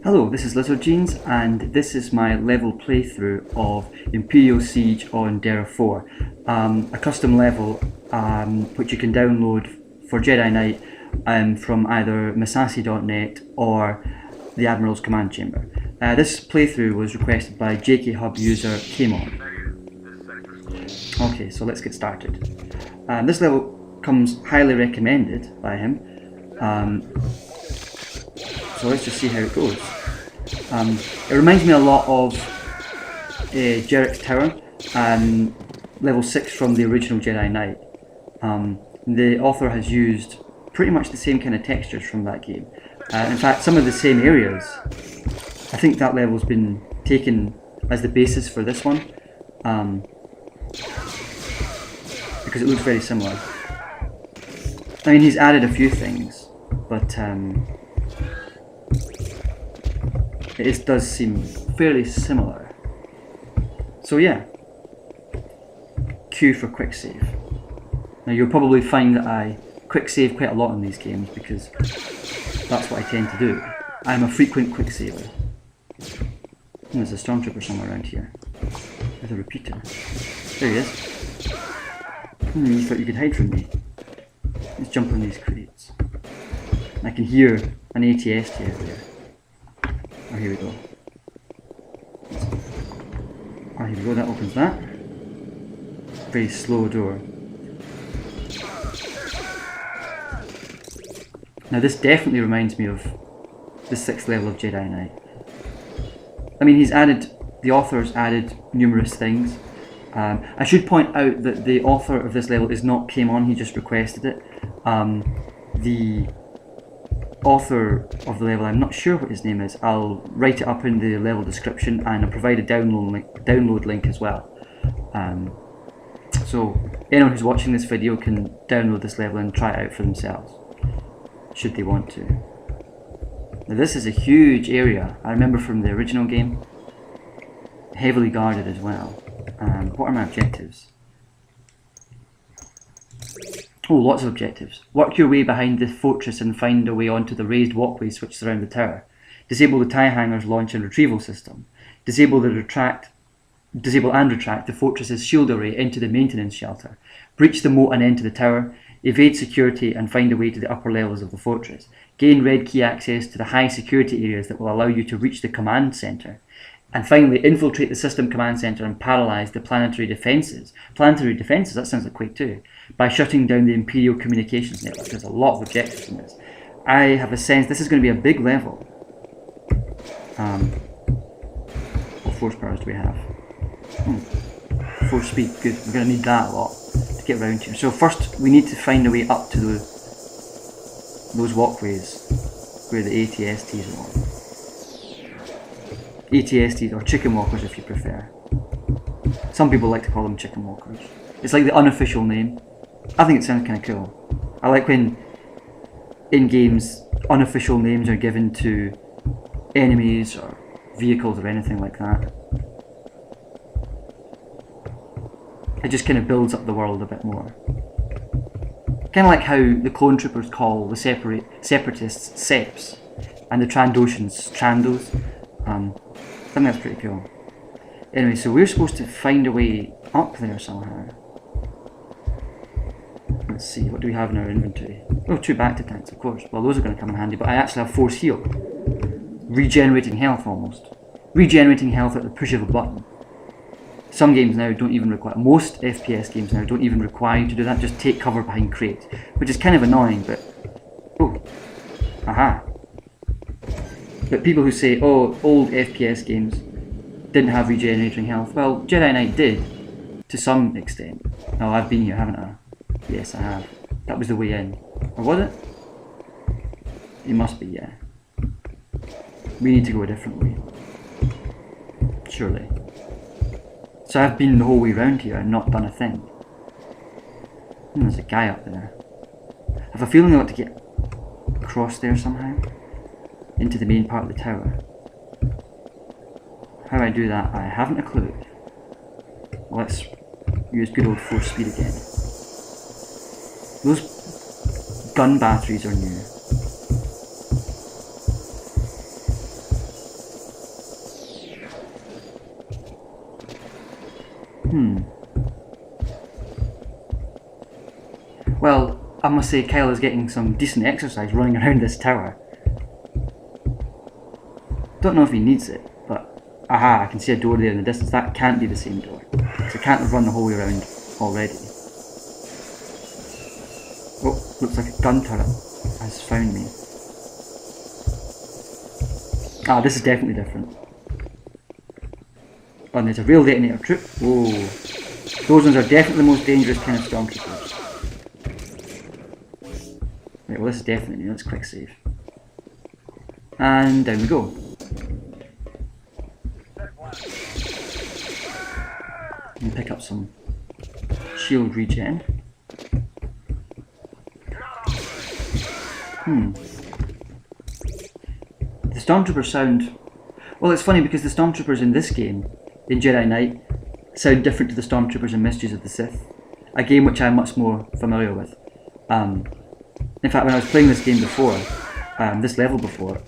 Hello, this is Lizard Jeans, and this is my level playthrough of Imperial Siege on Derra IV, a custom level which you can download for Jedi Knight from either Masasi.net or the Admiral's Command Chamber. This playthrough was requested by JK Hub user Kamon. Okay, so let's get started. This level comes highly recommended by him. So let's just see how it goes. It reminds me a lot of Jarrett's Tower, level 6 from the original Jedi Knight. The author has used pretty much the same kind of textures from that game. In fact, some of the same areas. I think that level's been taken as the basis for this one, because it looks very similar. I mean, he's added a few things, but it does seem fairly similar. So yeah, Q for quick save. Now you'll probably find that I quick save quite a lot in these games because that's what I tend to do. I'm a frequent quick saver. There's a stormtrooper somewhere around here with a repeater. There he is. You thought you could hide from me. Let's jump on these crates. I can hear an ATST out there. Oh, here we go. Oh, here we go, that opens that. Very slow door. Now this definitely reminds me of the 6th level of Jedi Knight. I mean, the author's added numerous things. I should point out that the author of this level is not Kamon, he just requested it. The author of the level, I'm not sure what his name is. I'll write it up in the level description and I'll provide a download link as well. So anyone who's watching this video can download this level and try it out for themselves, should they want to. Now this is a huge area, I remember from the original game. Heavily guarded as well. What are my objectives? Oh, lots of objectives. Work your way behind the fortress and find a way onto the raised walkways which surround the tower. Disable the tie hanger's launch and retrieval system. Disable and retract the fortress's shield array into the maintenance shelter. Breach the moat and enter the tower. Evade security and find a way to the upper levels of the fortress. Gain red key access to the high security areas that will allow you to reach the command center. And finally, infiltrate the system command center and paralyze the planetary defenses. Planetary defenses, that sounds like Quake 2. By shutting down the Imperial communications network. There's a lot of objectives in this. I have a sense this is going to be a big level. What force powers do we have? Force speed, good. We're going to need that a lot to get around here. So first, we need to find a way up to those walkways where the ATSTs are on. ATSTs, or chicken walkers if you prefer. Some people like to call them chicken walkers. It's like the unofficial name. I think it sounds kind of cool. I like when in games unofficial names are given to enemies or vehicles or anything like that. It just kind of builds up the world a bit more. Kind of like how the clone troopers call the separatists Seps and the Trandoshans Trandos. I think that's pretty cool. Anyway, so we're supposed to find a way up there somehow. Let's see, what do we have in our inventory? Oh, 2 back to tanks, of course. Well, those are going to come in handy, but I actually have force heal. Regenerating health, almost. Regenerating health at the push of a button. Some games now don't even require, most FPS games now don't even require you to do that, just take cover behind crates. Which is kind of annoying, but... Oh. Aha. But people who say, oh, old FPS games didn't have regenerating health. Well, Jedi Knight did, to some extent. Oh, I've been here, haven't I? Yes, I have. That was the way in. Or was it? It must be, yeah. We need to go a different way. Surely. So I've been the whole way around here and not done a thing. There's a guy up there. I have a feeling I ought to get across there somehow. Into the main part of the tower. How I do that, I haven't a clue. Let's use good old force speed again. Those gun batteries are new. Well, I must say Kyle is getting some decent exercise running around this tower. Don't know if he needs it, but aha, I can see a door there in the distance. That can't be the same door, because I can't have run the whole way around already. Oh, looks like a gun turret has found me. Ah, this is definitely different. Oh, and there's a real detonator troop. Whoa. Those ones are definitely the most dangerous kind of stormtroopers. Right, well this is definitely new. Let's quick save. And down we go. And pick up some shield regen. The stormtroopers sound... Well, it's funny because the stormtroopers in this game, in Jedi Knight, sound different to the stormtroopers in Mysteries of the Sith. A game which I'm much more familiar with. In fact, when I was playing this game before, this level before,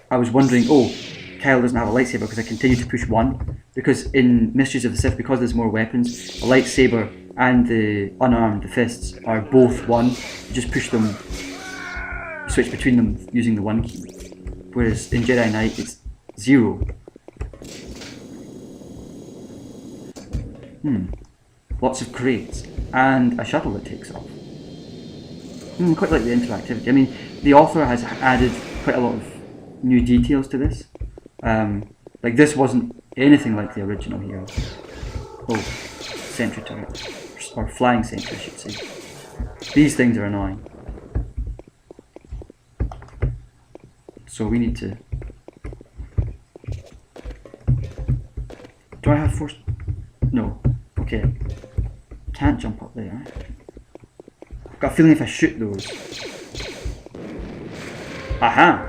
I was wondering, oh, Kyle doesn't have a lightsaber because I continue to push 1. Because in Mysteries of the Sith, because there's more weapons, a lightsaber and the unarmed, the fists, are both 1. You just push them, switch between them using the 1 key. Whereas in Jedi Knight, it's 0. Lots of crates. And a shuttle that takes off. Quite like the interactivity. I mean, the author has added quite a lot of new details to this. Like this wasn't anything like the original here. Oh, sentry turret. Or flying sentry, I should say. These things are annoying. So we need to... Do I have force? No. Okay. Can't jump up there. I've got a feeling if I shoot those... Aha!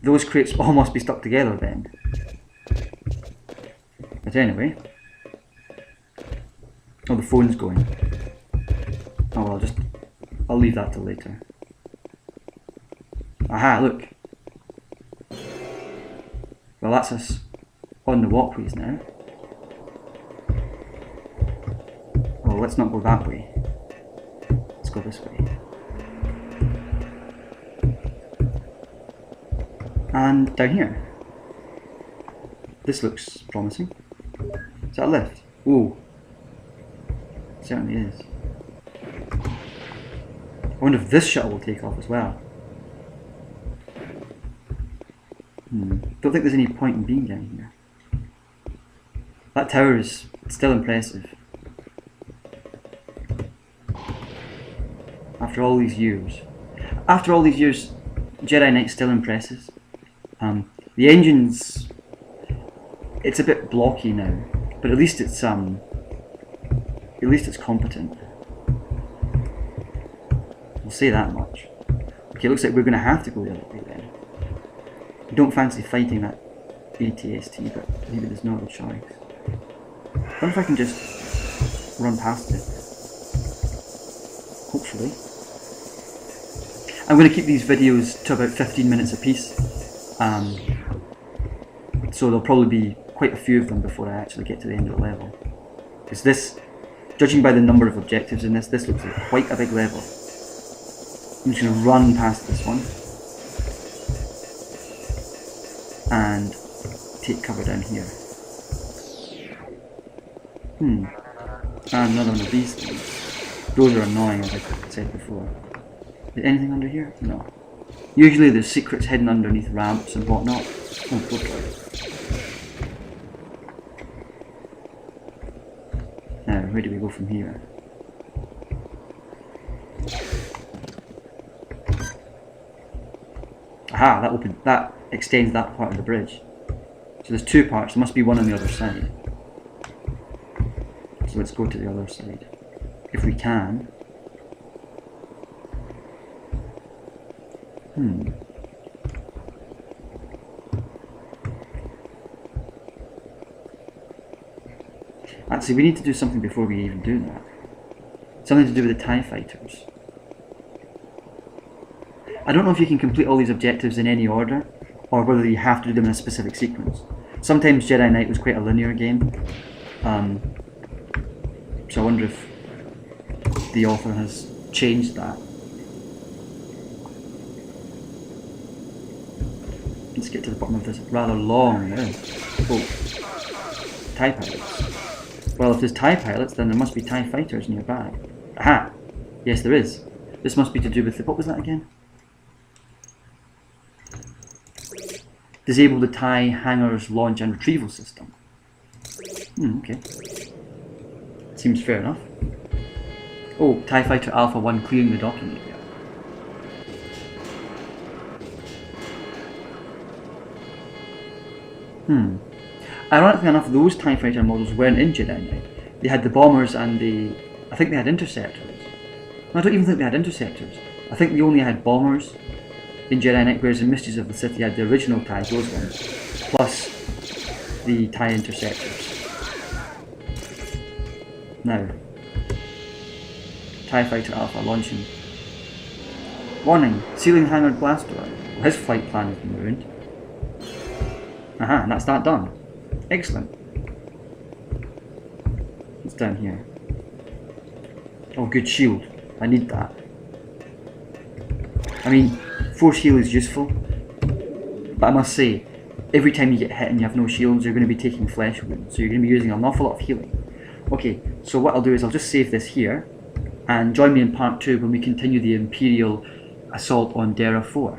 Those crates all must be stuck together then. But anyway... Oh, the phone's going. Oh well, I'll leave that till later. Aha, look. Well, that's us on the walkways now. Well, let's not go that way. Let's go this way. And down here. This looks promising. Is that a lift? Ooh. It certainly is. I wonder if this shuttle will take off as well. Don't think there's any point in being down here. That tower is still impressive. After all these years. After all these years, Jedi Knight still impresses. The engine's... It's a bit blocky now, but at least it's competent. We'll say that much. Okay, looks like we're going to have to go the other way then. I don't fancy fighting that ATST, but maybe there's no other choice. I wonder if I can just run past it. Hopefully. I'm going to keep these videos to about 15 minutes apiece. So there'll probably be quite a few of them before I actually get to the end of the level. Because this, judging by the number of objectives in this looks like quite a big level. I'm just going to run past this one. And take cover down here. And another one of these things. Those are annoying, as I said before. Is there anything under here? No. Usually there's secrets hidden underneath ramps and whatnot. Oh, okay. Now, where do we go from here? Aha, that extends that part of the bridge. So there's two parts, there must be one on the other side. So let's go to the other side. If we can. Actually, we need to do something before we even do that. Something to do with the TIE fighters. I don't know if you can complete all these objectives in any order, or whether you have to do them in a specific sequence. Sometimes Jedi Knight was quite a linear game, so I wonder if the author has changed that. Let's get to the bottom of this rather long TIE pilots. Well, if there's TIE pilots, then there must be TIE fighters nearby. Aha! Yes, there is. This must be to do with the... what was that again? Disable the TIE hangar's launch and retrieval system. Okay. Seems fair enough. Oh, TIE Fighter Alpha 1 clearing the docking area. Ironically enough, those TIE Fighter models weren't in Jedi Knight. They had the bombers and the... I think they had interceptors. No, I don't even think they had interceptors. I think they only had bombers in Jedi Knight, whereas in Mysteries of the Sith they had the original TIE, those ones, plus the TIE interceptors. Now, TIE Fighter Alpha launching. Warning, ceiling hangar blast door. Well, his flight plan has been ruined. Aha, and that's that done. Excellent. What's down here? Oh, good shield. I need that. I mean, force heal is useful, but I must say, every time you get hit and you have no shields, you're going to be taking flesh wounds, so you're going to be using an awful lot of healing. Okay, so what I'll do is I'll just save this here, and join me in part 2 when we continue the Imperial assault on Derra IV.